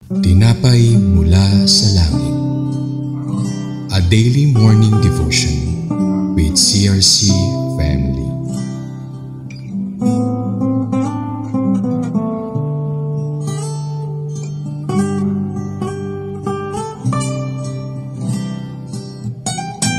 Tinapay mula sa langit. A daily morning devotion with CRC Family.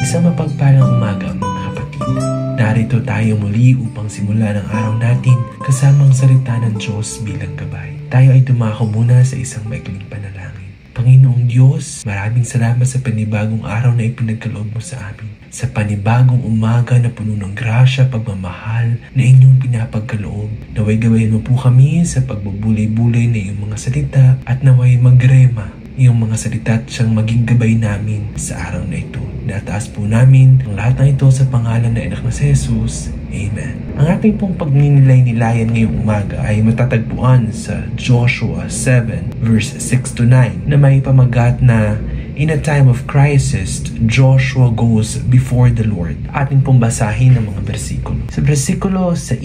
Isang mapagpalang umaga mga kapatid. Narito tayo muli upang simulan ang araw natin kasamang salita ng Diyos bilang gabay. Tayo ay dumako muna sa isang maikling panalangin. Panginoong Diyos, maraming salamat sa panibagong araw na ipinagkaloob mo sa amin. Sa panibagong umaga na puno ng grasya, pagmamahal na inyong pinapagkaloob. Naway gabayan mo po kami sa pagbubulay-bulay na iyong mga salita at naway magrema iyong mga salita at siyang maging gabay namin sa araw na ito. Nataas po namin ang lahat ng ito sa pangalan na anak na si Jesus. Amen. Ang ating pong pagninilay-nilayan ngayong umaga ay matatagpuan sa Joshua 7 verse 6 to 9 na may pamagat na in a time of crisis, Joshua goes before the Lord. Ating pong basahin ang mga bersikulo. Sa bersikulo 6,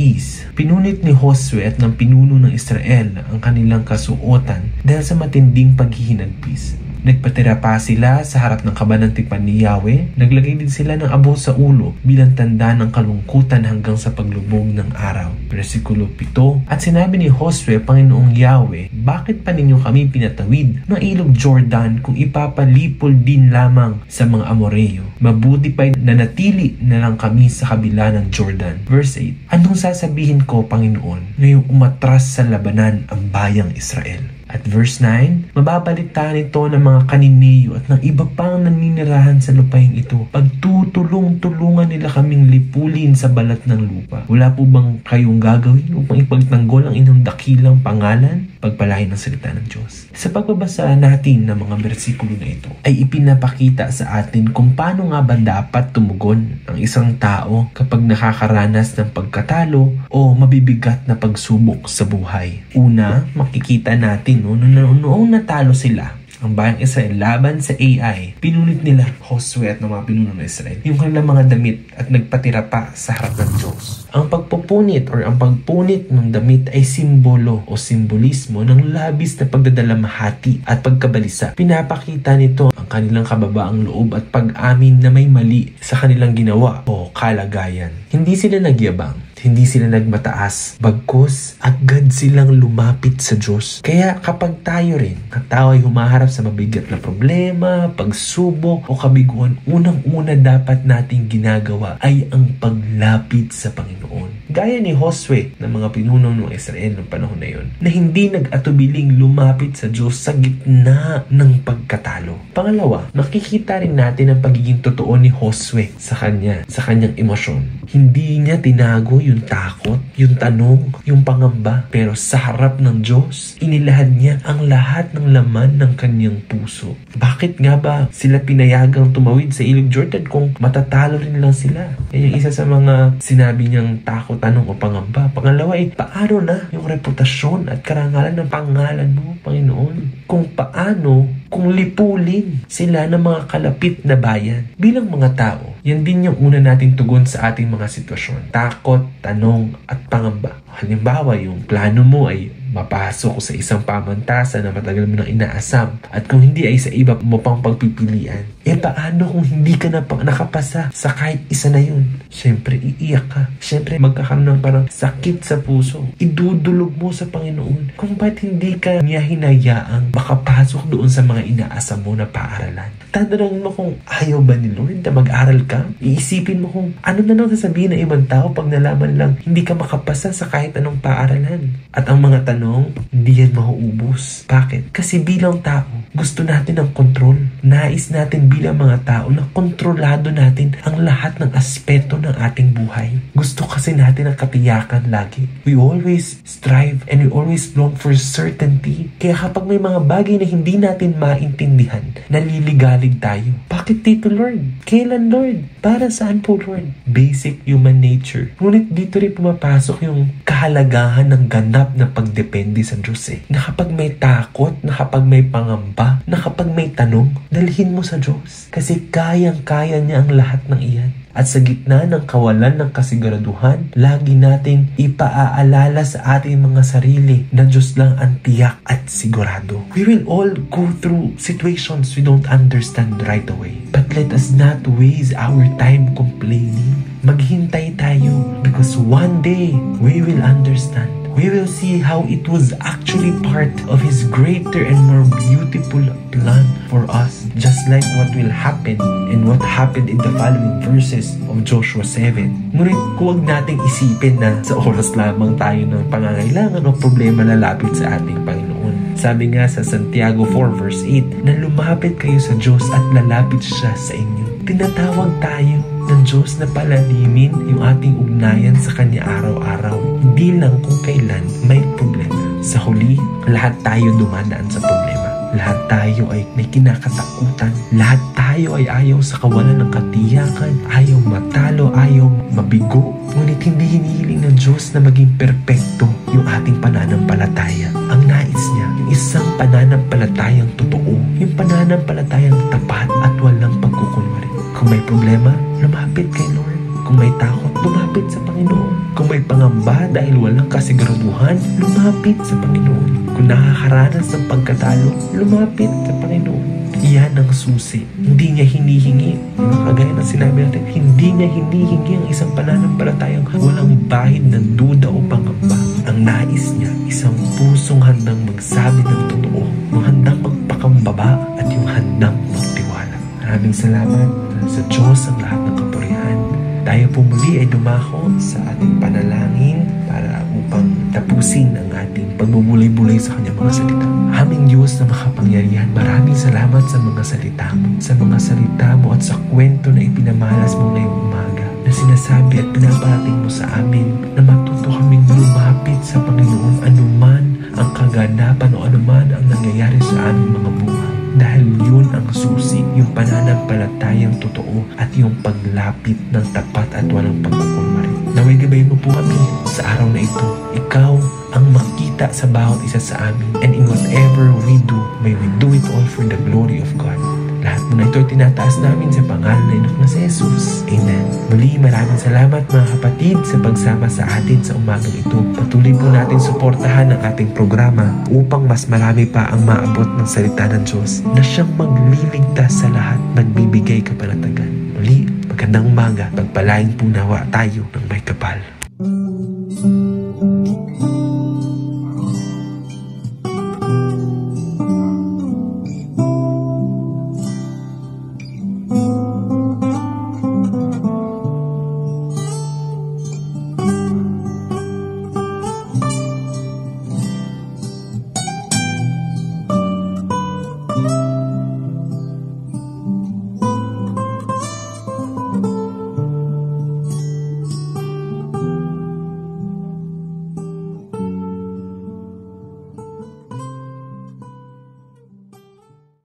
pinunit ni Josue at ng pinuno ng Israel ang kanilang kasuotan dahil sa matinding paghihinagpis. Nagpatira pa sila sa harap ng kabanantipan ni Yahweh. Naglagay din sila ng abo sa ulo bilang tanda ng kalungkutan hanggang sa paglubog ng araw. Versikulo 7. At sinabi ni Josue, Panginoong Yahweh, bakit pa ninyo kami pinatawid ng ilog Jordan kung ipapalipol din lamang sa mga Amoreo? Mabuti pa'y nanatili na lang kami sa kabila ng Jordan. Verse 8. Anong sasabihin ko, Panginoon, ngayong umatras sa labanan ang bayang Israel? At verse 9, mababalitaan ito ng mga Kanineyo at ng iba pang naninirahan sa lupaing ito. Pagtutulong-tulungan nila kaming lipulin sa balat ng lupa. Wala po bang kayong gagawin upang ipagtanggol ang inyong dakilang pangalan? Pagpalain ng salita ng Diyos. Sa pagbabasa natin ng mga bersikulo na ito, ay ipinapakita sa atin kung paano nga ba dapat tumugon ang isang tao kapag nakakaranas ng pagkatalo o mabibigat na pagsubok sa buhay. Una, makikita natin noong natalo sila ang bayang Israel laban sa AI, pinunit nila Josue at ng mga pinuno ng Israel yung kanilang mga damit at nagpatira pa sa harap ng Diyos. Ang pagpupunit or ang pagpunit ng damit ay simbolo o simbolismo ng labis na pagdadalamhati at pagkabalisa. Pinapakita nito ang kanilang kababaang loob at pag-amin na may mali sa kanilang ginawa o kalagayan. Hindi sila nagyabang. Hindi sila nagmataas, bagkus agad silang lumapit sa Diyos. Kaya kapag tayo rin, ang tao ay humaharap sa mabigat na problema, pagsubok o kabiguan, unang-una dapat nating ginagawa ay ang paglapit sa Panginoon. Gaya ni Josue ng mga pinuno ng Israel noong panahon na yon, na hindi nag-atubiling lumapit sa Diyos sa gitna ng pagkatalo. Pangalawa, nakikita rin natin ang pagiging totoo ni Josue sa kanyang emosyon. Hindi niya tinago yung takot, yung tanong, yung pangamba. Pero sa harap ng Diyos, inilahad niya ang lahat ng laman ng kanyang puso. Bakit nga ba sila pinayagang tumawid sa ilog Jordan kung matatalo rin lang sila? Yan yung isa sa mga sinabi niyang takot, tanong o pangamba. Pangalawa ay paano na yung reputasyon at karangalan ng pangalan mo, Panginoon? Kung paano kung lipulin sila ng mga kalapit na bayan bilang mga tao. Yan din yung una nating tugon sa ating mga sitwasyon. Takot, tanong, at pangamba. Halimbawa, yung plano mo ay mapasok sa isang pamantasan na matagal mo nang inaasam at kung hindi ay sa iba mo pang pagpipilian. Paano kung hindi ka na nakapasa sa kahit isa na yun? Siyempre, iiyak ka. Siyempre, magkakaroon ng parang sakit sa puso. Idudulog mo sa Panginoon kung ba't hindi ka niya hinayaang makapasok doon sa mga inaasam mo na paaralan. Tatanungin mo kung ayaw ba ni Lord na mag-aral ka? Iisipin mo kung ano na lang sasabihin ng ibang tao pag nalaman lang hindi ka makapasa sa kahit anong paaralan. At ang mga tanong, hindi yan mauubos. Bakit? Kasi bilang tao, gusto natin ng kontrol. Nais natin bilang mga tao na kontrolado natin ang lahat ng aspeto ng ating buhay. Gusto kasi natin ang katiyakan lagi. We always strive and we always long for certainty. Kaya kapag may mga bagay na hindi natin maintindihan, naliligalig tayo. Bakit dito, Lord? Kailan, Lord? Para saan po, Lord? Basic human nature. Ngunit dito rin pumapasok yung kahalagahan ng ganap na pagdepende sa Diyos Na kapag may takot, na kapag may pangamba, na kapag may tanong, dalhin mo sa Diyos. Kasi kayang-kaya niya ang lahat ng iyan. At sa gitna ng kawalan ng kasiguraduhan, lagi nating ipaaalala sa ating mga sarili na Diyos lang ang tiyak at sigurado. We will all go through situations we don't understand right away. But let us not waste our time complaining. Maghintay tayo because one day we will understand. We will see how it was actually part of His greater and more beautiful plan for us. Just like what will happen and what happened in the following verses of Joshua 7. Ngunit huwag nating isipin na sa oras lamang tayo ng pangangailangan o problema lalapit sa ating Panginoon. Sabi nga sa Santiago 4 verse 8 na lumapit kayo sa Diyos at lalapit siya sa inyo. Tinatawag tayo ng Diyos na palalimin yung ating ugnayan sa Kanya araw-araw. Hindi lang kung kailan may problema. Sa huli, lahat tayo dumadaan sa problema. Lahat tayo ay may kinakatakutan. Lahat tayo ay ayaw sa kawalan ng katiyakan. Ayaw matalo, ayaw mabigo. Ngunit hindi hinihiling ng Diyos na maging perpekto yung ating pananampalataya. Ang nais niya, yung isang pananampalatayang totoo. Yung pananampalatayang tapat at walang pagkukunwari. Kung may problema, lumapit kay Lord. Kung may takot, lumapit sa Panginoon. Kung may pangamba dahil walang kasiguraduhan, lumapit sa Panginoon. Kung nakakaranas ng pagkatalo, lumapit sa Panginoon. Iyan ang susi. Hindi niya hinihingi. Kagaya ng sinabi natin, hindi niya hinihingi ang isang pananampalatayang walang bahid ng duda o pangamba. Ang nais niya, isang pusong handang magsabi ng totoo, yung handang magpakambaba at yung handang magtiwala. Maraming salamat sa Diyos ang lahat ng kapurihan. Tayo po muli ay dumako sa ating panalangin para upang tapusin ang ating pagbubulay-bulay sa Kanyang mga salita. Aming Diyos na makapangyarihan, maraming salamat sa mga salita mo, sa mga salita mo at sa kwento na ipinamalas mo ngayong umaga, na sinasabi at pinaparating mo sa amin na matuto kaming lumapit sa Panginoon anuman ang kaganapan o anuman ang nangyayari sa aming mga buhay. Dahil yun ang susi, yung pananampalatayang totoo at yung paglapit ng tapat at walang pagkukunwari. Naway gabay mo po kami sa araw na ito. Ikaw ang makita sa bawat isa sa amin. And in whatever we do, may we do it all for the glory of God. Lahat mo na ito ay tinataas namin sa pangalan ng Anak na si Jesus. Amen. Muli, maraming salamat mga kapatid sa pagsama sa atin sa umagang ito. Patuloy po natin suportahan ang ating programa upang mas marami pa ang maabot ng salita ng Diyos na siyang magliligtas sa lahat, magbibigay kapanatagan. Muli, magandang umaga. Pagpalain po nawa tayo ng may kapal.